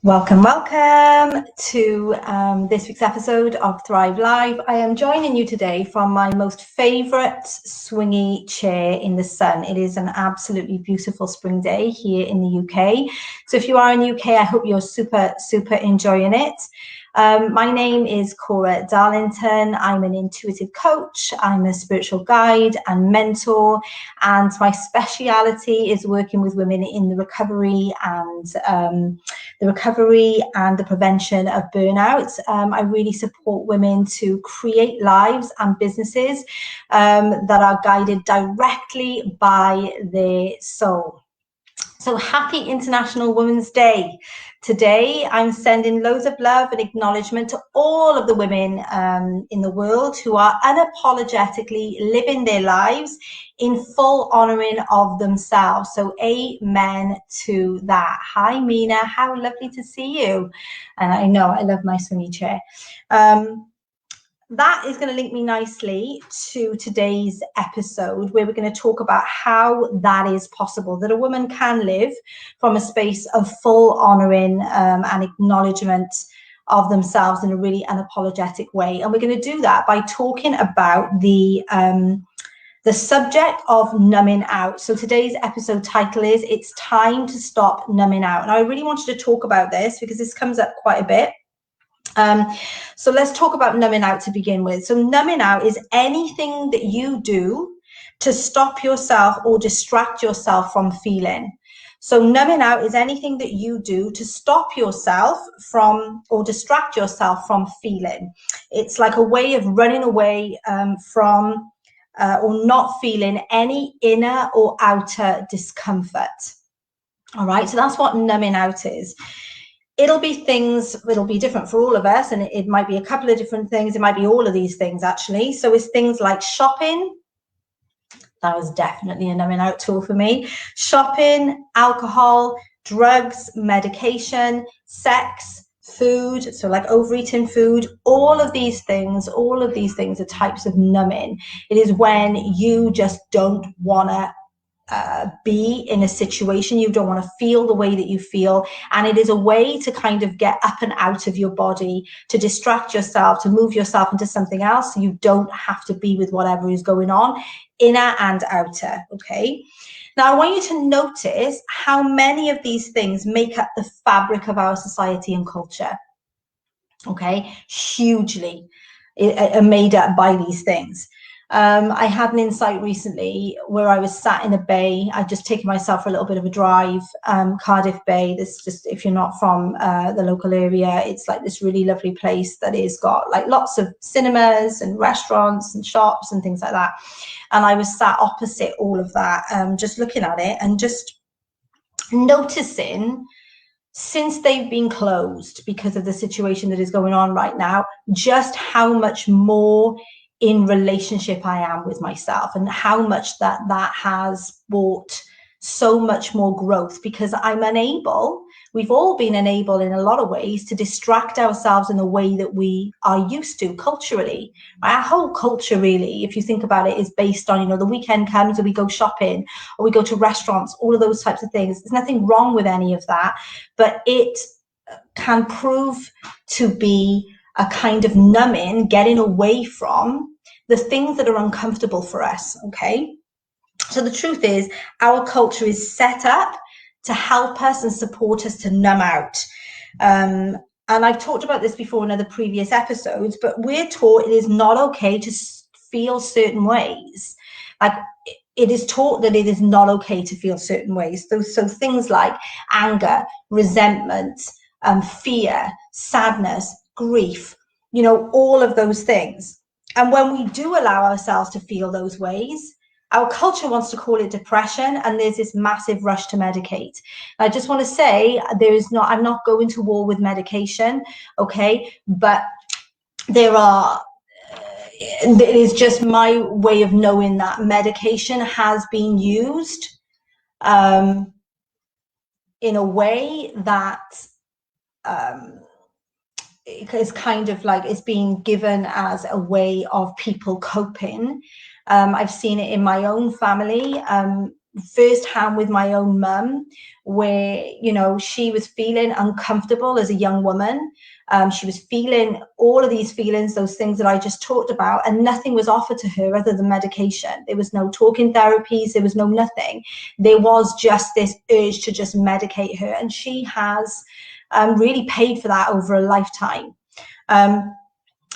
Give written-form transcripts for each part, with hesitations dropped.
Welcome to this week's episode of Thrive Live. I am joining you today from my most favourite swingy chair in the sun. It is an absolutely beautiful spring day here in the UK. So if you are in the UK, I hope you're super enjoying it. My name is Cora Darlington. I'm an intuitive coach. I'm a spiritual guide and mentor, and my speciality is working with women in the recovery and the prevention of burnout. I really support women to create lives and businesses that are guided directly by their soul. So happy International Women's Day. Today, I'm sending loads of love and acknowledgement to all of the women in the world who are unapologetically living their lives in full honoring of themselves. So amen to that. Hi, Mina. How lovely to see you. And I know I love my swingy chair. That is going to link me nicely to today's episode, where we're going to talk about how that is possible, that a woman can live from a space of full honoring and acknowledgement of themselves in a really unapologetic way. And we're going to do that by talking about the subject of numbing out. So today's episode title is "It's Time to Stop Numbing Out." And I really wanted to talk about this because this comes up quite a bit. So let's talk about numbing out to begin with. So numbing out is anything that you do to stop yourself or distract yourself from feeling. So numbing out is anything that you do to stop yourself from or distract yourself from feeling. It's like a way of running away from or not feeling any inner or outer discomfort. All right, so that's what numbing out is. It'll be different for all of us, and it might be a couple of different things. It might be all of these things, actually. So it's things like shopping. That was definitely a numbing out tool for me. Shopping, alcohol, drugs, medication, sex, food. So like overeating food, all of these things are types of numbing. It is when you just don't want to be in a situation, you don't want to feel the way that you feel, and it is a way to kind of get up and out of your body, to distract yourself, to move yourself into something else, so you don't have to be with whatever is going on, inner and outer. Okay, now I want you to notice how many of these things make up the fabric of our society and culture. Okay, hugely are made up by these things. I had an insight recently where I was sat in a bay. I'd just taken myself for a little bit of a drive, Cardiff Bay. This, just if you're not from the local area, it's like this really lovely place that has got like lots of cinemas and restaurants and shops and things like that. And I was sat opposite all of that, just looking at it and just noticing, since they've been closed because of the situation that is going on right now, just how much more in relationship I am with myself, and how much that has brought so much more growth, because I'm unable, we've all been unable in a lot of ways to distract ourselves in the way that we are used to culturally. Our whole culture, really, if you think about it, is based on, the weekend comes and we go shopping or we go to restaurants, all of those types of things. There's nothing wrong with any of that, but it can prove to be a kind of numbing, getting away from the things that are uncomfortable for us. Okay, so the truth is, our culture is set up to help us and support us to numb out. And I've talked about this before in other previous episodes, but we're taught it is not okay to feel certain ways. Like, it is taught that it is not okay to feel certain ways. So things like anger, resentment, fear, sadness, grief, all of those things. And when we do allow ourselves to feel those ways, our culture wants to call it depression, and there's this massive rush to medicate. I just want to say, I'm not going to war with medication, okay? But it is just my way of knowing that medication has been used in a way that it's kind of like it's being given as a way of people coping. I've seen it in my own family. firsthand with my own mum, where, you know, she was feeling uncomfortable as a young woman. She was feeling all of these feelings, those things that I just talked about, and nothing was offered to her other than medication. There was no talking therapies, there was no nothing. There was just this urge to just medicate her, and she has really paid for that over a lifetime.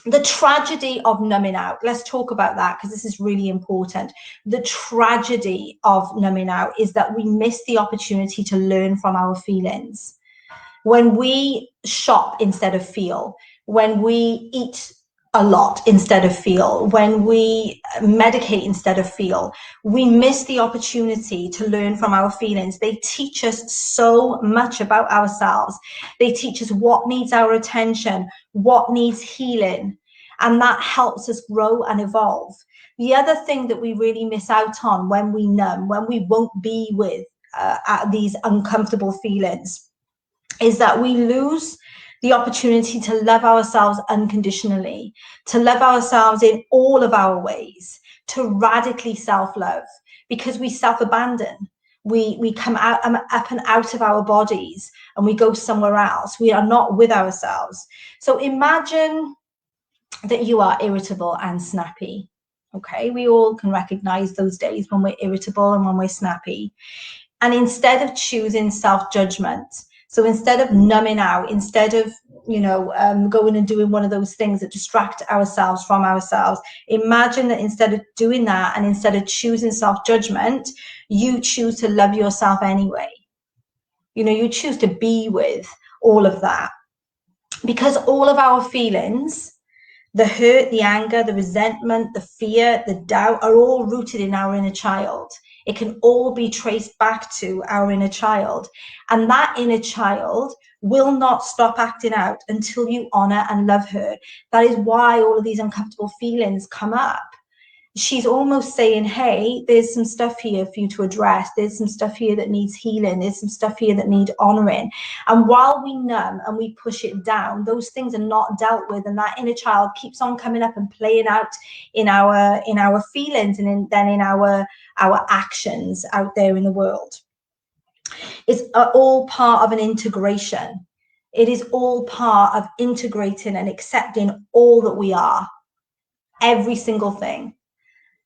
The tragedy of numbing out, let's talk about that, because this is really important. The tragedy of numbing out is that we miss the opportunity to learn from our feelings. When we shop instead of feel, when we eat a lot instead of feel, when we medicate instead of feel, we miss the opportunity to learn from our feelings. They teach us so much about ourselves. They teach us what needs our attention, what needs healing, and that helps us grow and evolve. The other thing that we really miss out on when we numb, when we won't be with these uncomfortable feelings, is that we lose the opportunity to love ourselves unconditionally, to love ourselves in all of our ways, to radically self-love, because we self-abandon. We come out up and out of our bodies and we go somewhere else. We are not with ourselves. So imagine that you are irritable and snappy. Okay, we all can recognize those days when we're irritable and when we're snappy. And instead of choosing self-judgment, so instead of numbing out, instead of, you know, going and doing one of those things that distract ourselves from ourselves, imagine that instead of doing that and instead of choosing self-judgment, you choose to love yourself anyway. You know, you choose to be with all of that, because all of our feelings, the hurt, the anger, the resentment, the fear, the doubt, are all rooted in our inner child. It can all be traced back to our inner child. And that inner child will not stop acting out until you honor and love her. That is why all of these uncomfortable feelings come up. She's almost saying, hey, there's some stuff here for you to address. There's some stuff here that needs healing. There's some stuff here that needs honoring. And while we numb and we push it down, those things are not dealt with. And that inner child keeps on coming up and playing out in our feelings and then in our actions out there in the world. It's all part of an integration. It is all part of integrating and accepting all that we are, every single thing.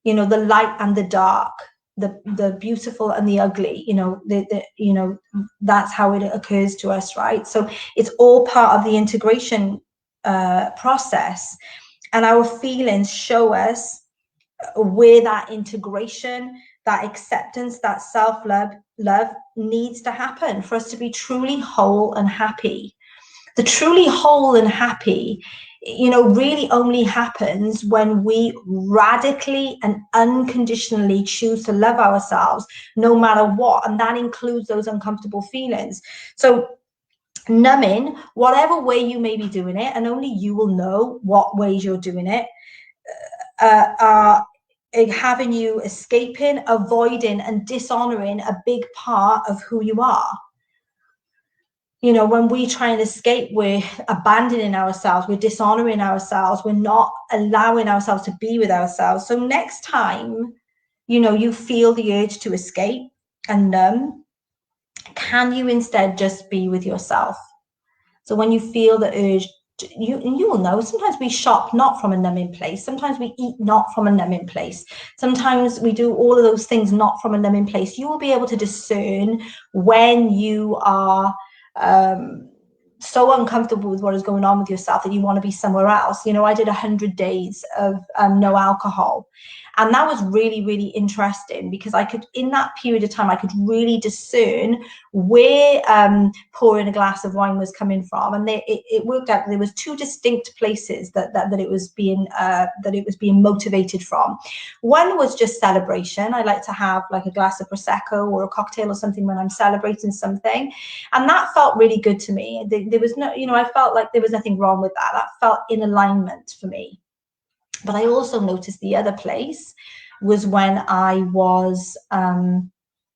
You know, the light and the dark, the beautiful and the ugly, you know, you know, that's how it occurs to us, right? So it's all part of the integration process, and our feelings show us where that integration, that acceptance, that self-love needs to happen for us to be truly whole and happy. The truly whole and happy, you know, really only happens when we radically and unconditionally choose to love ourselves no matter what. And that includes those uncomfortable feelings. So numbing, whatever way you may be doing it, and only you will know what ways you're doing it, are having you escaping, avoiding, and dishonoring a big part of who you are. You know, when we try and escape, we're abandoning ourselves, we're dishonoring ourselves, we're not allowing ourselves to be with ourselves. So next time, you know, you feel the urge to escape and numb, can you instead just be with yourself? So when you feel the urge, you will know, sometimes we shop not from a numbing place, sometimes we eat not from a numbing place, sometimes we do all of those things not from a numbing place. You will be able to discern when you are so uncomfortable with what is going on with yourself that you want to be somewhere else. You know, I did 100 days of no alcohol, and that was really, really interesting, because I could, in that period of time, I could really discern where pouring a glass of wine was coming from, and it worked out that there was two distinct places that it was being motivated from. One was just celebration. I like to have like a glass of prosecco or a cocktail or something when I'm celebrating something, and that felt really good to me. There was no, you know, I felt like there was nothing wrong with that. That felt in alignment for me. But I also noticed the other place was when I was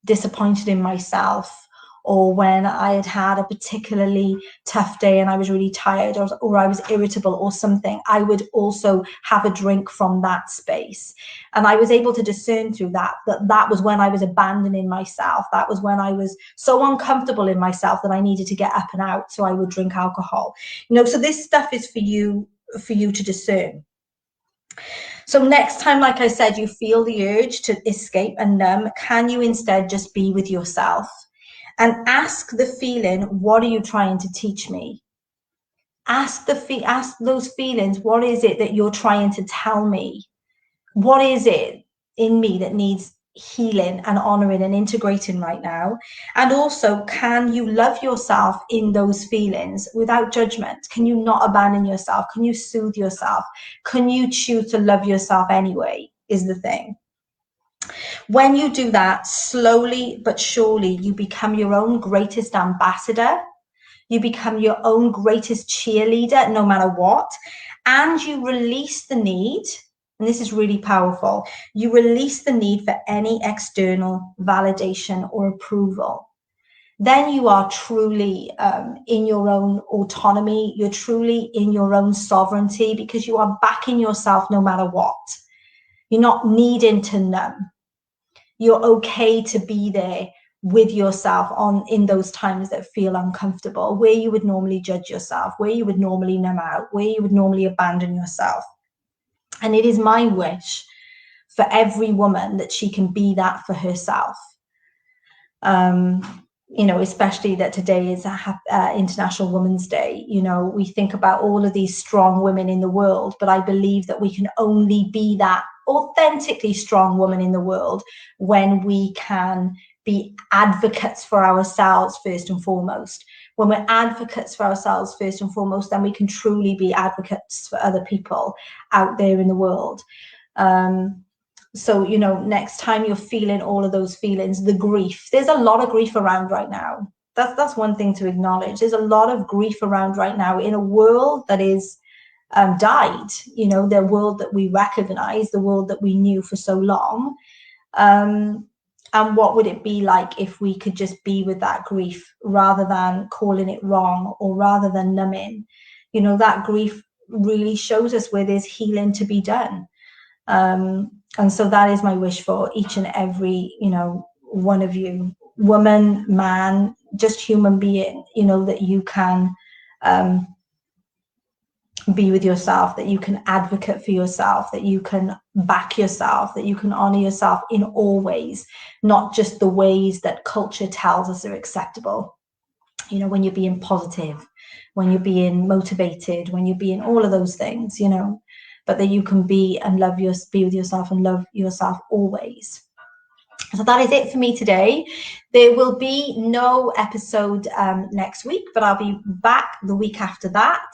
disappointed in myself, or when I had had a particularly tough day and I was really tired, or I was irritable or something, I would also have a drink from that space. And I was able to discern through that that was when I was abandoning myself. That was when I was so uncomfortable in myself that I needed to get up and out. So I would drink alcohol. So this stuff is for you to discern. So next time, like I said, you feel the urge to escape and numb, can you instead just be with yourself? And ask the feeling, what are you trying to teach me? Ask those feelings, what is it that you're trying to tell me? What is it in me that needs healing and honoring and integrating right now? And also, can you love yourself in those feelings without judgment? Can you not abandon yourself? Can you soothe yourself? Can you choose to love yourself anyway, is the thing. When you do that, slowly but surely, you become your own greatest ambassador. You become your own greatest cheerleader, no matter what. And you release the need, and this is really powerful, you release the need for any external validation or approval. Then you are truly in your own autonomy. You're truly in your own sovereignty, because you are backing yourself no matter what. You're not needing to numb. You're okay to be there with yourself in those times that feel uncomfortable, where you would normally judge yourself, where you would normally numb out, where you would normally abandon yourself. And it is my wish for every woman that she can be that for herself. Especially that today is International Women's Day. We think about all of these strong women in the world, but I believe that we can only be that authentically strong woman in the world when we can be advocates for ourselves first and foremost. When we're advocates for ourselves first and foremost, then we can truly be advocates for other people out there in the world. So, next time you're feeling all of those feelings, the grief, there's a lot of grief around right now. That's one thing to acknowledge. There's a lot of grief around right now in a world that is died, the world that we recognize, the world that we knew for so long. And what would it be like if we could just be with that grief rather than calling it wrong, or rather than numbing? That grief really shows us where there's healing to be done. And so that is my wish for each and every, one of you, woman, man, just human being, that you can be with yourself, that you can advocate for yourself, that you can back yourself, that you can honor yourself in all ways, not just the ways that culture tells us are acceptable. When you're being positive, when you're being motivated, when you're being all of those things, but that you can be with yourself and love yourself always. So that is it for me today. There will be no episode next week, but I'll be back the week after that.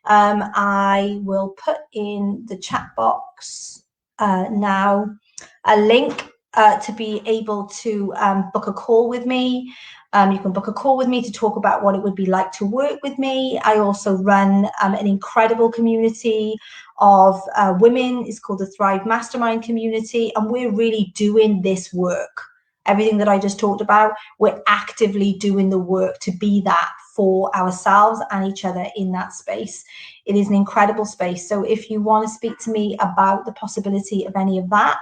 I will put in the chat box now a link to be able to book a call with me. You can book a call with me to talk about what it would be like to work with me. I also run an incredible community of women. It's called the Thrive Mastermind community, and we're really doing this work. Everything that I just talked about, we're actively doing the work to be that for ourselves and each other in that space. It is an incredible space. So if you want to speak to me about the possibility of any of that,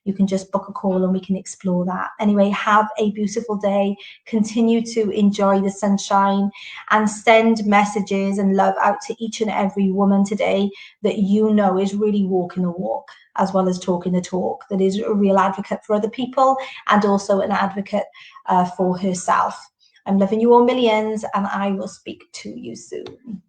you can just book a call and we can explore that. Anyway, have a beautiful day. Continue to enjoy the sunshine and send messages and love out to each and every woman today that is really walking the walk as well as talking the talk, that is a real advocate for other people and also an advocate for herself. I'm loving you all millions, and I will speak to you soon.